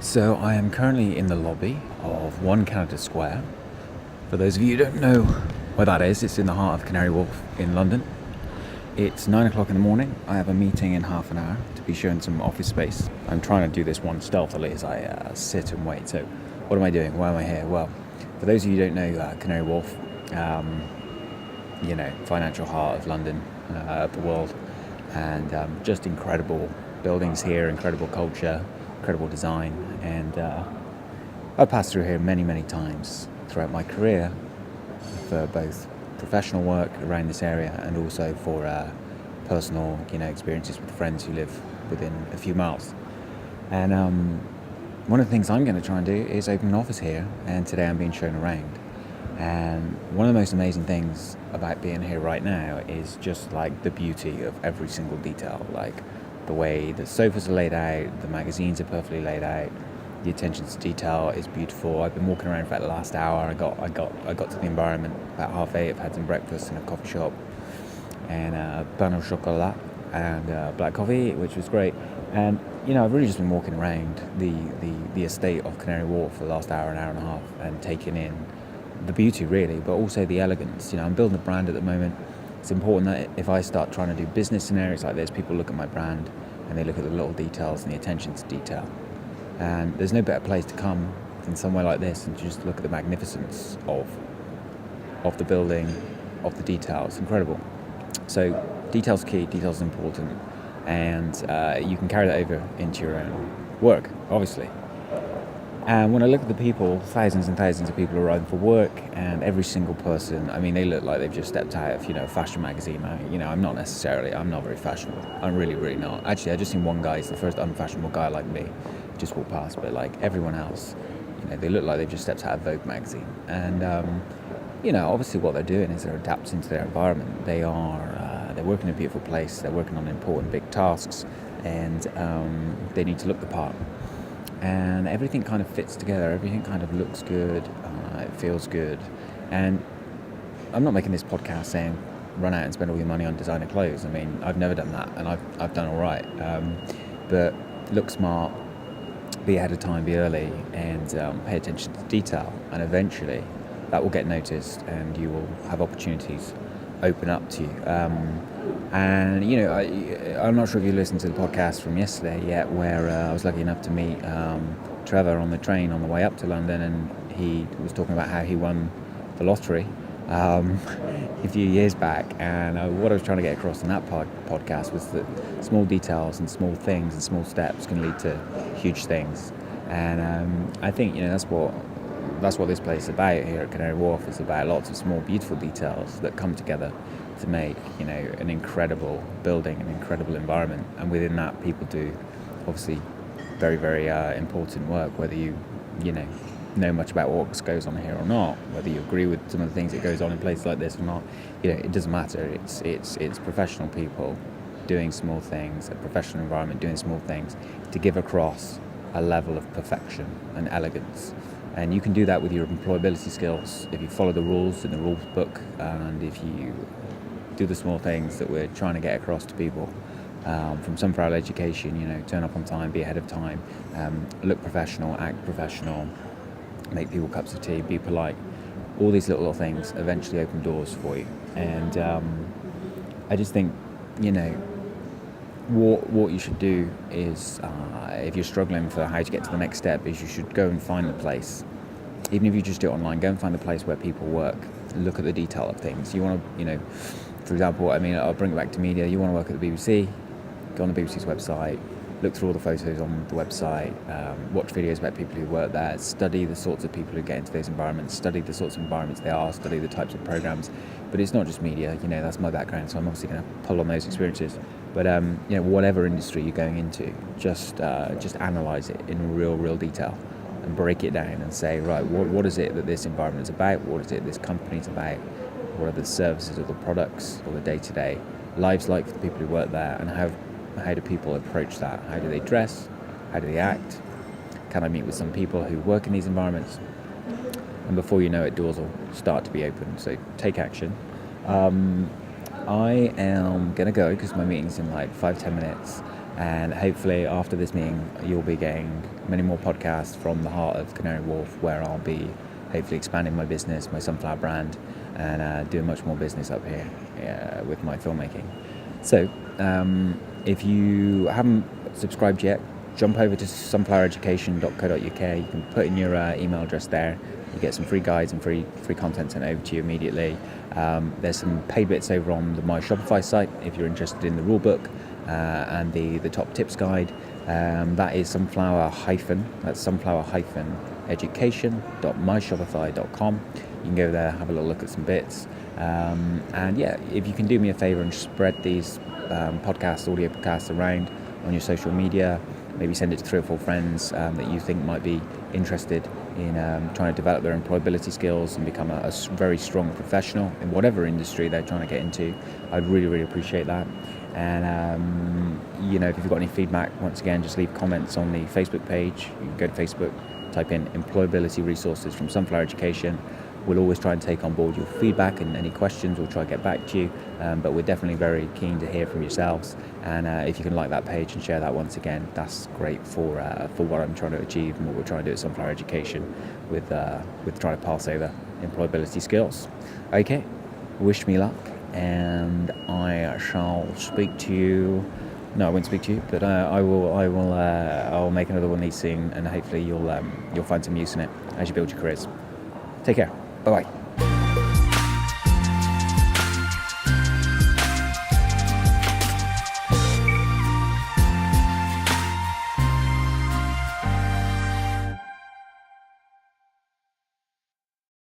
So I am currently in the lobby of One Canada Square. For those of you who don't know where that is, it's in the heart of Canary Wharf in London. It's 9 o'clock in the morning. I have a meeting in half an hour to be shown some office space. I'm trying to do this one stealthily as I sit and wait. So what am I doing? Why am I here? Well, for those of you who don't know Canary Wharf, financial heart of London, of the world, and just incredible buildings here, incredible culture, incredible design, and I've passed through here many, many times throughout my career for both professional work around this area and also for personal, experiences with friends who live within a few miles. And one of the things I'm going to try and do is open an office here, and today I'm being shown around. And one of the most amazing things about being here right now is just like the beauty of every single detail, like the way the sofas are laid out, the magazines are perfectly laid out, the attention to detail is beautiful. I've been walking around for about the last hour. I got to the environment about 8:30. I've had some breakfast in a coffee shop and pain au chocolat and black coffee, which was great. And I've really just been walking around the estate of Canary Wharf for the last hour and a half and taking in the beauty really, but also the elegance. I'm building a brand at the moment. It's important that if I start trying to do business in areas like this, people look at my brand and they look at the little details and the attention to detail. And there's no better place to come than somewhere like this and just look at the magnificence of the building, of the details. Incredible. So detail's key, detail's important, and you can carry that over into your own work, obviously. And when I look at the people, thousands and thousands of people arriving for work, and every single person, they look like they've just stepped out of, a fashion magazine. I'm not very fashionable. I'm really, really not. Actually, I just seen one guy, he's the first unfashionable guy like me, just walked past, but like everyone else, they look like they've just stepped out of Vogue magazine. And, obviously what they're doing is they're adapting to their environment. They're working in a beautiful place, they're working on important big tasks, and they need to look the part. And everything kind of fits together, everything kind of looks good, it feels good. And I'm not making this podcast saying run out and spend all your money on designer clothes. I've never done that, and I've done all right. But look smart, be ahead of time, be early, and pay attention to detail. And eventually that will get noticed and you will have opportunities open up to you. I'm not sure if you listened to the podcast from yesterday yet, where I was lucky enough to meet Trevor on the train on the way up to London, and he was talking about how he won the lottery a few years back. And what I was trying to get across in that podcast was that small details and small things and small steps can lead to huge things. And I think that's what this place is about here at Canary Wharf. It's about lots of small, beautiful details that come together to make, an incredible building, an incredible environment. And within that, people do, obviously, very, very important work, whether you know much about what goes on here or not, whether you agree with some of the things that goes on in places like this or not. It doesn't matter. It's professional people doing small things, a professional environment doing small things to give across a level of perfection and elegance. And you can do that with your employability skills if you follow the rules in the rules book, and if you do the small things that we're trying to get across to people. From some for our education, turn up on time, be ahead of time, look professional, act professional, make people cups of tea, be polite. All these little things eventually open doors for you. And I just think, what you should do is, if you're struggling for how to get to the next step, is you should go and find the place. Even if you just do it online, go and find the place where people work. Look at the detail of things. You want to, for example, I'll bring it back to media. You want to work at the BBC, go on the BBC's website, look through all the photos on the website, watch videos about people who work there, study the sorts of people who get into those environments, study the sorts of environments they are, study the types of programs. But it's not just media, that's my background, so I'm obviously going to pull on those experiences. But whatever industry you're going into, just analyze it in real detail and break it down and say, right, what is it that this environment is about? What is it this company is about? What are the services or the products or the day-to-day lives like for the people who work there, and how do people approach that? How do they dress? How do they act? Can I meet with some people who work in these environments? And before you know it, doors will start to be open. So take action. I am going to go because my meeting's in like 5-10 minutes. And hopefully after this meeting, you'll be getting many more podcasts from the heart of Canary Wharf, where I'll be hopefully expanding my business, my sunflower brand, and doing much more business up here with my filmmaking. So if you haven't subscribed yet, jump over to sunflowereducation.co.uk. You can put in your email address there. You get some free guides and free content sent over to you immediately. There's some paid bits over on the My Shopify site if you're interested in the rulebook and the top tips guide. That is sunflower-education.myshopify.com. You can go there, have a little look at some bits. And yeah, if you can do me a favor and spread these podcasts, audio podcasts around on your social media, maybe send it to 3 or 4 friends that you think might be interested in trying to develop their employability skills and become a very strong professional in whatever industry they're trying to get into. I'd really, really appreciate that. And if you've got any feedback, once again, just leave comments on the Facebook page. You can go to Facebook, type in employability resources from Sunflower Education. We'll always try and take on board your feedback and any questions. We'll try to get back to you, but we're definitely very keen to hear from yourselves. And if you can like that page and share that once again, that's great for what I'm trying to achieve and what we're trying to do at Sunflower Education with trying to pass over employability skills. Okay, wish me luck, and I shall speak to you. No, I won't speak to you, but I'll make another one of these soon, and hopefully you'll find some use in it as you build your careers. Take care. Bye-bye.